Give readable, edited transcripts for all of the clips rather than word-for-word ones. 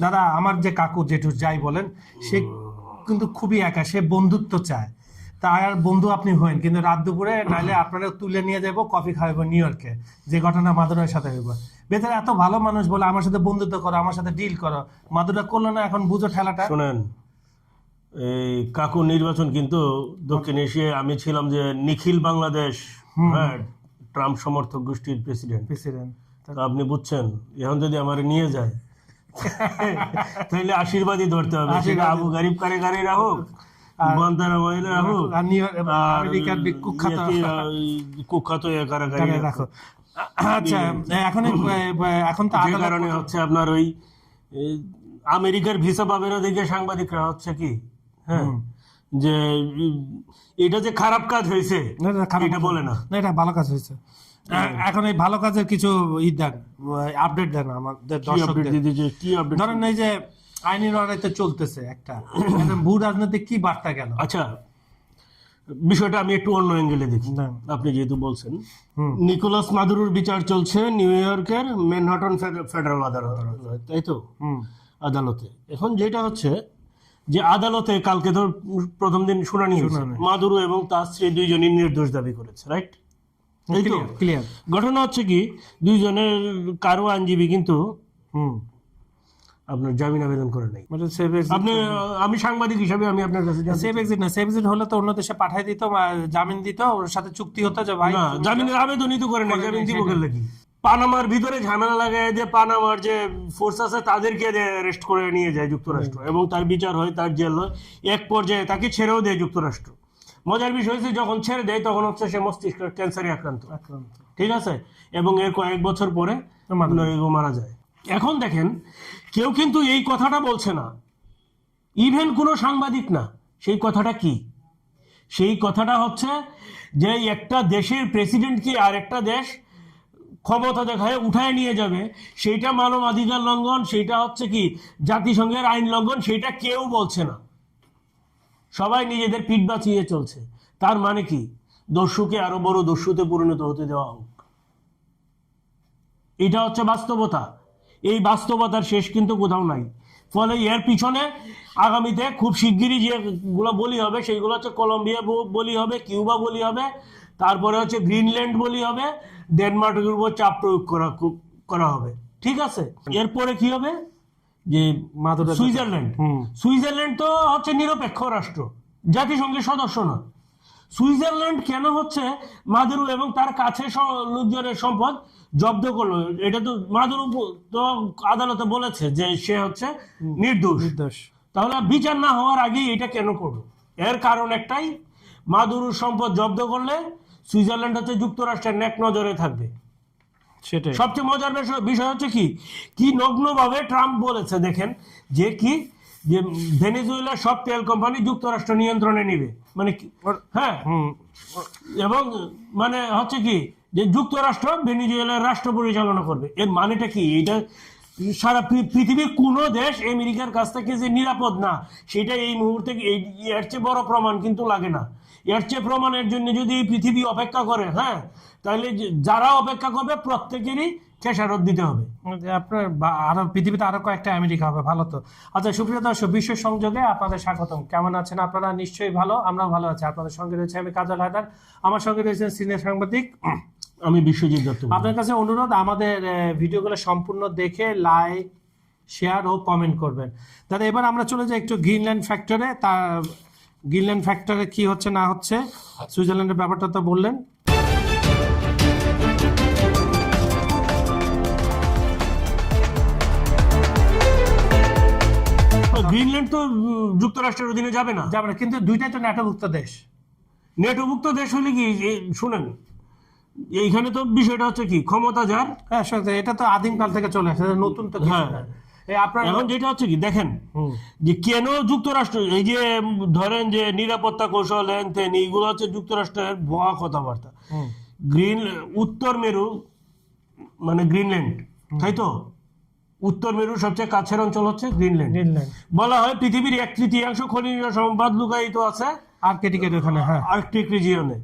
দাদা আমার যে কাকু জেঠু যাই বলেন, সে কিন্তু খুবই একা, সে বন্ধুত্ব চায়। তার বন্ধু আপনি হইন, কিন্তু রাত দুপুরে নাইলে আপনারা তুলে নিয়ে যাবো, কফি খাওয়াবো নিউ ইয়র্কে, যে ঘটনা মাদুরার সাথে হইব। বেচারা এত ভালো মানুষ বলে আমার সাথে বন্ধুত্ব করো, আমার সাথে ডিল করো, মাদুরা করলো না, এখন বুঝো ঠেলাটা। শোনেন, এই কাকু নির্বাচন কিন্তু দক্ষিণ এশিয়ায় আমি ছিলাম যে নিখিল বাংলাদেশ, হ্যাঁ, ট্রাম্প সমর্থক গোষ্ঠীর প্রেসিডেন্ট। আপনি বুঝছেন, এখন যদি আমার নিয়ে যায় তাহলে আশীর্বাদই ধরতে হবে, সেটা আবু গারিব কারিগরি রাখুক, বান্দারা মহিলা রাখুক, কুখ্যাত কারাগারি রাখো। আচ্ছা, এখন তো যে কারণে হচ্ছে আপনার ওই আমেরিকার ভিসা পাবে না দেখে সাংবাদিকরা হচ্ছে কি, হ্যাঁ, যে এটা যে খারাপ কাজ হয়েছে এটা বলে না, এটা ভালো কাজ হয়েছে। এখন এই ভালো কাজের কিছু দেন, আপডেট দেন আমাদের দর্শকদের। কি আপডেট? ধরেন এই যে আইনি লড়াইতে চলতেছে একটা ভূ রাজনীতি, কি বার্তা গেল? আচ্ছা, বিষয়টা আমি একটু অন্য অ্যাঙ্গেলে দেখি। আপনি যেহেতু বলছেন, নিকোলাস মাদুরোর বিচার চলছে নিউ ইয়র্কের ম্যানহাটন ফেডারেল আদালত, তাই তো? আদালতে এখন যেটা হচ্ছে যে আদালতে কালকে তো প্রথম দিন শুনানি হয়েছে, মাদুরো এবং তার স্ত্রী দুইজনই নির্দোষ দাবি করেছে, রাইট? ক্লিয়ার। ঘটনা হচ্ছে কি, দুইজনের কারো আইনজীবী কিন্তু আপনার জামিন আবেদন করে নাই। আপনি, আমি সাংবাদিক হিসাবে আমি আপনার কাছে সেফ এক্সিট না, সেফ এক্সিট হলে তো অন্য দেশে পাঠিয়ে দিত, জামিন দিত, ওর সাথে চুক্তি হতো যে ভাই জামিনের আবেদনই তো করে নাই, জামিন দিব কেন? পানামার ভিতরে ঝামেলা লাগায় যে পানামার যে ফোর্স আছে তাদেরকে অ্যারেস্ট করে নিয়ে যায় যুক্তরাষ্ট্র, এবং তার বিচার হয়, তার জেল হয়, এক পর্যায়ে তাকে ছেড়েও দেয় যুক্তরাষ্ট্র। মজার বিষয় হচ্ছে যখন ছেড়ে দেয় তখন হচ্ছে সে মস্তিষ্ক ক্যান্সারে আক্রান্ত, ঠিক আছে, এবং এর কয়েক বছর পরে মারা যায়। এখন দেখেন, কেউ কিন্তু এই কথাটা বলছে না, ইভেন কোনো সাংবাদিক না। সেই কথাটা কি? সেই কথাটা হচ্ছে যে একটা দেশের প্রেসিডেন্টকে আর একটা দেশ ক্ষমতা দেখায় উঠায় নিয়ে যাবে, সেইটা মানবাধিকার লঙ্ঘন, সেইটা হচ্ছে কি জাতিসংঘের আইন লঙ্ঘন, সেইটা কেউ বলছে না। সবাই নিজেদের পিঠ বাঁচিয়ে চলছে। তার মানে কি, দস্যুকে আরো বড় দস্যুতে পরিণত হতে দেওয়া হোক, এটা হচ্ছে বাস্তবতা। এই বাস্তবতার শেষ কিন্তু কোথাও নাই। ফলে এর পিছনে আগামীতে খুব শিগগিরই যেগুলো বলি হবে সেইগুলো হচ্ছে কলম্বিয়া বলি হবে, কিউবা বলি হবে, তারপরে হচ্ছে গ্রিনল্যান্ড বলি হবে, ডেনমার্কের উপর চাপ প্রয়োগ করা হবে, ঠিক আছে? এরপরে কি হবে যে সুইজারল্যান্ড। সুইজারল্যান্ড তো হচ্ছে নিরপেক্ষ রাষ্ট্র, জাতিসংঘের সদস্য না। সুইজারল্যান্ড কেন হচ্ছে মাদুরো এবং তার কাছে লোকজনের সম্পদ জব্দ করলো? এটা তো মাদুরো তো আদালতে বলেছে যে সে হচ্ছে নির্দোষ। তাহলে বিচার না হওয়ার আগেই এটা কেন করলো? এর কারণ একটাই, মাদুরোর সম্পদ জব্দ করলে সুইজারল্যান্ড হচ্ছে যুক্তরাষ্ট্রের নেক নজরে থাকবে। সেটাই সবচেয়ে মজার বিষয় হচ্ছে কি নগ্নভাবে ট্রাম্প বলেছে, দেখেন, যে কি যে ভেনেজুয়েলার সব তেল কোম্পানি যুক্তরাষ্ট্র নিয়ন্ত্রণে নিবে, মানে হ্যাঁ, এবং মানে হচ্ছে কি যে যুক্তরাষ্ট্র ভেনেজুয়েলার রাষ্ট্র পরিচালনা করবে। এর মানেটা কি? এটা সারা পৃথিবীর কোনো দেশ আমেরিকার কাছ থেকে যে নিরাপদ না, সেটা এই মুহূর্তে এর চেয়ে বড় প্রমাণ কিন্তু লাগে না। এর চেয়ে প্রমাণের জন্য যদি পৃথিবী অপেক্ষা করে, হ্যাঁ, তাহলে যারা অপেক্ষা করবে প্রত্যেকেরই খেসারত দিতে হবে। আপনার আরো পৃথিবীতে আরো কয়েকটা আমেরিকা হবে, ভালো তো। আচ্ছা, সুপ্রিয় দর্শক, বিশ্ব সংযোগে আপনাদের স্বাগতম। কেমন আছেন আপনারা? নিশ্চয়ই ভালো, আমরাও ভালো আছি। আপনাদের সঙ্গে রয়েছে আমি কাজল হায়দার, আমার সঙ্গে রয়েছেন সিনিয়র সাংবাদিক আমি বিশ্বজিৎ দত্ত। আপনার কাছে অনুরোধ, আমাদের ভিডিওগুলো সম্পূর্ণ দেখে লাইক, শেয়ার ও কমেন্ট করবেন। দাদা, এবার আমরা চলে যাই একটু গ্রিনল্যান্ড ফ্যাক্টরে। গ্রিনল্যান্ড ফ্যাক্টরে কি হচ্ছে না হচ্ছে, সুইজারল্যান্ডের ব্যাপারটা তো বললেন। গ্রিনল্যান্ড তো যুক্তরাষ্ট্রের অধীনে যাবে না, কিন্তু দুইটাই তো ন্যাটোভুক্ত দেশ। ন্যাটোভুক্ত দেশ হলে কি, শুনেন, এইখানে তো বিষয়টা হচ্ছে কি, ক্ষমতা যার। হ্যাঁ, এটা তো আদিমকাল থেকে চলে আসে, নতুন তো। হ্যাঁ, এখন যেটা হচ্ছে কি, দেখেন যে কেন যুক্তরাষ্ট্র, এই যে ধরেন যে নিরাপত্তা কৌশল হ্যান এইগুলো হচ্ছে যুক্তরাষ্ট্রের ভুয়া কথাবার্তা। উত্তর মেরু মানে গ্রিনল্যান্ড, তাই তো? উত্তর মেরুর সবচেয়ে কাছের অঞ্চল হচ্ছে গ্রিনল্যান্ড। বলা হয় পৃথিবীর 1/3 খনিজ সম্পদ লুকায়িত আছে আর্কটিক রিজিয়নে।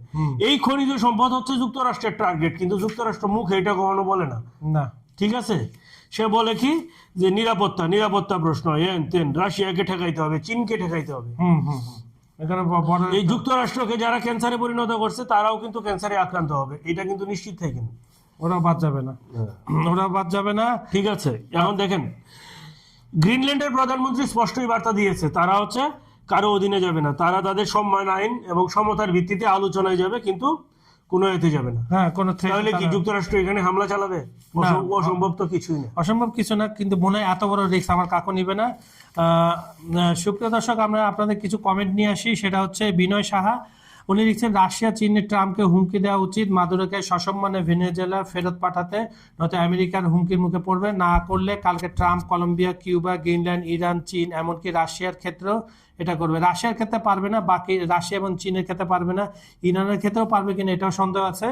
এই খনিজ সম্পদ হচ্ছে যুক্তরাষ্ট্রের টার্গেট, কিন্তু যুক্তরাষ্ট্র মুখে এটা কখনো বলে না, ঠিক আছে? সে বলে কি যে নিরাপত্তা প্রশ্ন এন তেন, রাশিয়াকে ঠেকাইতে হবে, চীনকে ঠেকাইতে হবে। এখানে বড় এই যুক্তরাষ্ট্রকে যারা ক্যান্সারে পরিণত করছে তারাও কিন্তু ক্যান্সারে আক্রান্ত হবে, এটা কিন্তু নিশ্চিত থাকেন। ওরা বাদ যাবে না, ওরা বাদ যাবে না। ঠিক আছে, এখন দেখেন গ্রিনল্যান্ডের প্রধানমন্ত্রী স্পষ্টই বার্তা দিয়েছে তারা হচ্ছে কারো অধীনে যাবে না, তারা তাদের সম্মান আইন এবং সমতার ভিত্তিতে আলোচনায় যাবে, কিন্তু কোনো এতে যাবে না। হ্যাঁ, কোনো তাহলে কি যুক্তরাষ্ট্র এখানে হামলা চালাবে? অসম্ভব তো কিছুই না, অসম্ভব কিছু না, কিন্তু মনে হয় এত বড় রিস্ক আমার কাকু নিবে না। সুপ্রিয় দর্শক, আমরা আপনাদের কিছু কমেন্ট নিয়ে আসি। সেটা হচ্ছে বিনয় সাহা, উনি লিখছেন রাশিয়া চীনের ট্রাম্পকে হুমকি দেওয়া উচিত মাদুরোকে সসম্মানে ভেনেজুয়েলা ফেরত পাঠাতে, নয়তো আমেরিকার হুমকির মুখে পড়বে। না করলে কালকে Trump Colombia, Cuba, Greenland, Iran, চীন, এমনকি রাশিয়ার ক্ষেত্রেও এটা করবে। রাশিয়ার ক্ষেত্রে পারবে না, বাকি রাশিয়া এবং চীনের ক্ষেত্রে পারবে না, ইরানের ক্ষেত্রেও পারবে কিনা এটাও সন্দেহ আছে।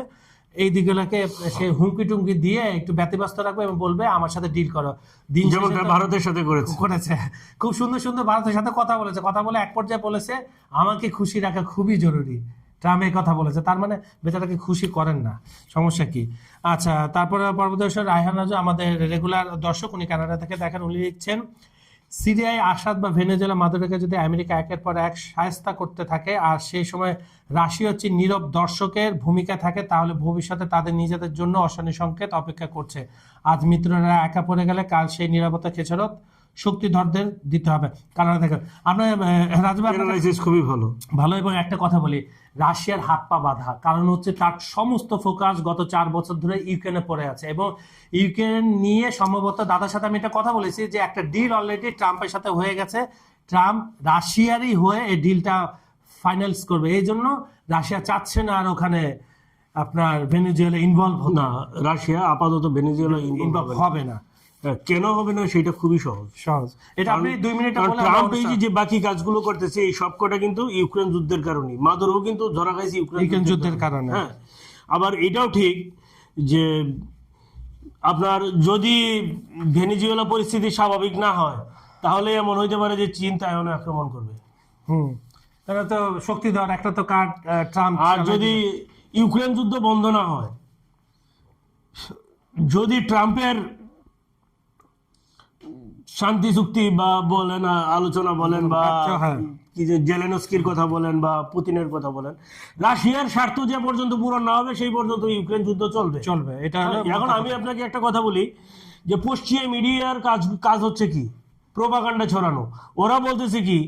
এই দিকগুলোকে সে হুমকি টুমকি দিয়ে একটু ব্যতিব্যস্ত রাখবে এবং বলবে আমার সাথে ডিল করো। দিন যেমন ভারতের সাথে করেছে। খুব সুন্দর সুন্দর ভারতের সাথে কথা বলেছে, কথা বলে এক পর্যায়ে বলেছে আমাকে খুশি রাখা খুবই জরুরি। ট্রাম্প এই কথা বলেছে, তার মানে বেচারাকে খুশি করেন না, সমস্যা কি? আচ্ছা, তারপরে পরবর্তী রায়হান রাজু আমাদের রেগুলার দর্শক, উনি কানাডা থেকে দেখেন, উনি লিখছেন সিরিয়ায় আসাদ বা ভেনেজুয়েলা মাদুরোকে যদি আমেরিকা একের পর এক শায়েস্তা করতে থাকে আর সেই সময় রাশিয়া হচ্ছে নীরব দর্শকের ভূমিকা থাকে, তাহলে ভবিষ্যতে তাদের নিজেদের জন্য অশনি সংকেত অপেক্ষা করছে। আজ মিত্ররা একা পড়ে গেলে কাল সেই নিরাপত্তা খেসারত শক্তিধরদের দিতে হবে। কারণ দেখেন আপনার রাজভাই খুবই ভালো ভালো। এবং একটা কথা বলি, রাশিয়ার হাত পা বাঁধা, কারণ হচ্ছে তার সমস্ত ফোকাস গত 4 বছর ধরে ইউক্রেনে পড়ে আছে। এবং ইউক্রেন নিয়ে সম্ভবত দাদার সাথে আমি এটা কথা বলেছি যে একটা ডিল অলরেডি ট্রাম্পের সাথে হয়ে গেছে, ট্রাম্প রাশিয়ারই হয়ে এই ডিলটা ফাইনালস করবে। এই জন্য রাশিয়া চাচ্ছে না আর ওখানে আপনার ভেনেজুয়েলা ইনভলভ না, রাশিয়া আপাতত ভেনেজুয়েলা ইনভলভ হবে না। কেন হবে না সেটা খুবই সহজ। এটা আপনি 2 মিনিটে বলে ট্রাম্প এই যে বাকি কাজগুলো করতেছে এই সবকটা কিন্তু ইউক্রেন যুদ্ধের কারণে, মাদুরো কিন্তু ধরা খাইছে ইউক্রেন যুদ্ধের কারণে। হ্যাঁ, আবার এটাও ঠিক যে আপনার যদি ভেনেজুয়েলা পরিস্থিতি স্বাভাবিক না হয় তাহলে এমন হইতে পারে যে চীন তাইওয়ানে আক্রমণ করবে। তাহলে তো শক্তি দেওয়ার একটা তো কার্ড ট্রাম্প। আর যদি ইউক্রেন যুদ্ধ বন্ধ না হয়, যদি ট্রাম্পের শান্তি চুক্তি বা বলেন আলোচনা বলেন বা কি যে জেলেনস্কির কথা বলেন বা পুতিনের কথা বলেন, রাশিয়ার স্বার্থ যে পর্যন্ত পূরণ না হবে সেই পর্যন্ত ইউক্রেন যুদ্ধ চলবে। এটা এখন আমি আপনাকে একটা কথা বলি যে পশ্চিমা মিডিয়ার কাজ হচ্ছে কি প্রোপাগান্ডা ছড়ানো। ওরা বলতেছে কি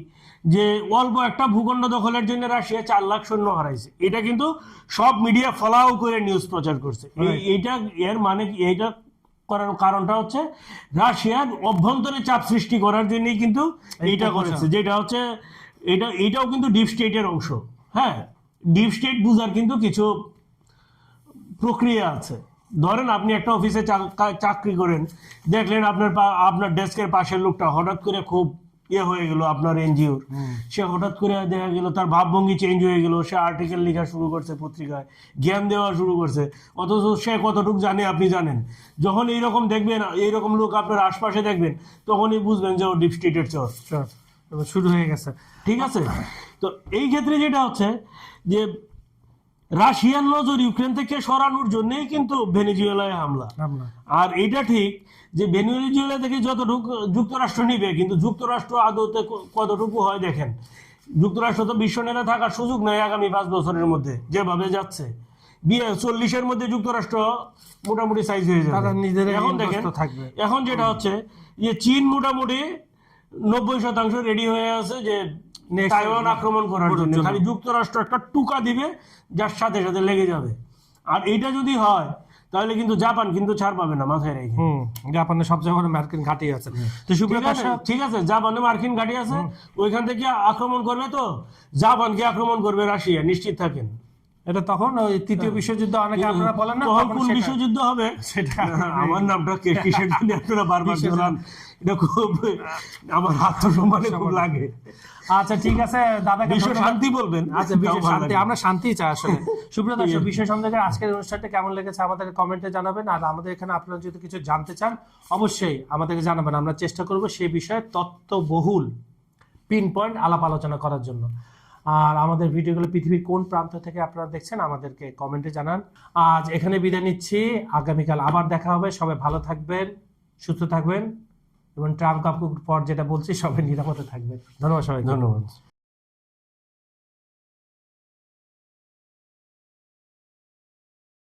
যে অল্প একটা ভূখণ্ড দখলের জন্য রাশিয়া 4 লাখ সৈন্য হারাইছে, এটা কিন্তু সব মিডিয়া ফলাও করে নিউজ প্রচার করছে। এইটা এর মানে এইটা করার কারণটা হচ্ছে রাশিয়ার অভ্যন্তরে চাপ সৃষ্টি করার জন্যই কিন্তু এইটা করেছে, যেটা হচ্ছে এটাও কিন্তু ডিপ স্টেটের অংশ। হ্যাঁ, ডিপ স্টেট বুঝার কিন্তু কিছু প্রক্রিয়া আছে। ধরেন আপনি একটা অফিসে চাকরি করেন, দেখলেন আপনার ডেস্কের পাশের লোকটা হঠাৎ করে খুব হয়ে গেল আপনার এনজিওর, সে হঠাৎ করে দেখা গেল তার ভাবভঙ্গি চেঞ্জ হয়ে গেল, সে আর্টিকেল লেখা শুরু করছে, পত্রিকায় জ্ঞান দেওয়া শুরু করছে, অথচ সে কতটুকু জানে আপনি জানেন। যখন এইরকম দেখবেন, এইরকম লোক আপনার আশপাশে দেখবেন, তখনই বুঝবেন যে ও ডিপ স্টেটের চর শুরু হয়ে গেছে। ঠিক আছে, তো এই ক্ষেত্রে যেটা হচ্ছে যে রাশিয়ান নজর ইউক্রেন থেকে সরানোর জন্যই কিন্তু ভেনেজুয়েলায় হামলা। আর এটা ঠিক যে ভেনেজুয়েলা থেকে যতটুকু যুক্তরাষ্ট্র নিবে, কিন্তু যুক্তরাষ্ট্র আদতে কতটুকু হয় দেখেন। যুক্তরাষ্ট্র তো বিশ্ব নেতা থাকার সুযোগ নেই আগামী 5 বছরের মধ্যে, যেভাবে যাচ্ছে 40-এর মধ্যে যুক্তরাষ্ট্র মোটামুটি সাইজ হয়ে যাবে। এখন দেখেন, এখন যেটা হচ্ছে যে চীন মোটামুটি 90% রেডি হয়ে আছে যে তাইওয়ান আক্রমণ করার জন্য, খালি যুক্তরাষ্ট্র একটা টুকা দিবে যার সাথে সাথে লেগে যাবে। আর এইটা যদি হয় তাহলে কিন্তু জাপান কিন্তু ছাড় পাবে না, মাথায় রেখে। জাপানের সব জায়গায় মার্কিন ঘাঁটি আছে, তো ঠিক আছে, জাপানে মার্কিন ঘাঁটি আছে, ওইখান থেকে আক্রমণ করবে, তো জাপানকে আক্রমণ করবে রাশিয়া, নিশ্চিত থাকেন। এটা তখন ওই তৃতীয় বিশ্বযুদ্ধ অনেকে আপনারা বলেন না, তখন কোন বিশ্বযুদ্ধ হবে সেটা আমার নামটা কিসের জন্য আপনারা বারবার বলেন, এটা খুব আমার আত্মসম্মানে খুব লাগে। আচ্ছা ঠিক আছে দাদা, বিশ্ব শান্তি বলবেন। আচ্ছা, বিশ্ব শান্তি, আমরা শান্তি চাই আসলে। সুপ্রিয় দর্শক, বিশ্ব সংযোগের আজকের অনুষ্ঠানটা কেমন লেগেছে আমাদের কমেন্টে জানাবেন। আর আমাদের এখানে আপনারা যদি কিছু জানতে চান অবশ্যই আমাদেরকে জানাবেন, আমরা চেষ্টা করব সেই বিষয়ে তথ্যবহুল পিন পয়েন্ট আলাপ আলোচনা করার জন্য। আর আমাদের ভিডিওগুলো পৃথিবীর কোন প্রান্ত থেকে আপনারা দেখছেন আমাদেরকে কমেন্টে জানান। আজ এখানে বিদায় নিচ্ছি, আগামীকাল আবার দেখা হবে, সবাই ভালো থাকবেন, সুস্থ থাকবেন এবং ট্রাম্প কাপুর পর যেটা বলছি সবাই নিরাপদে থাকবেন। ধন্যবাদ সবাই। ধন্যবাদ।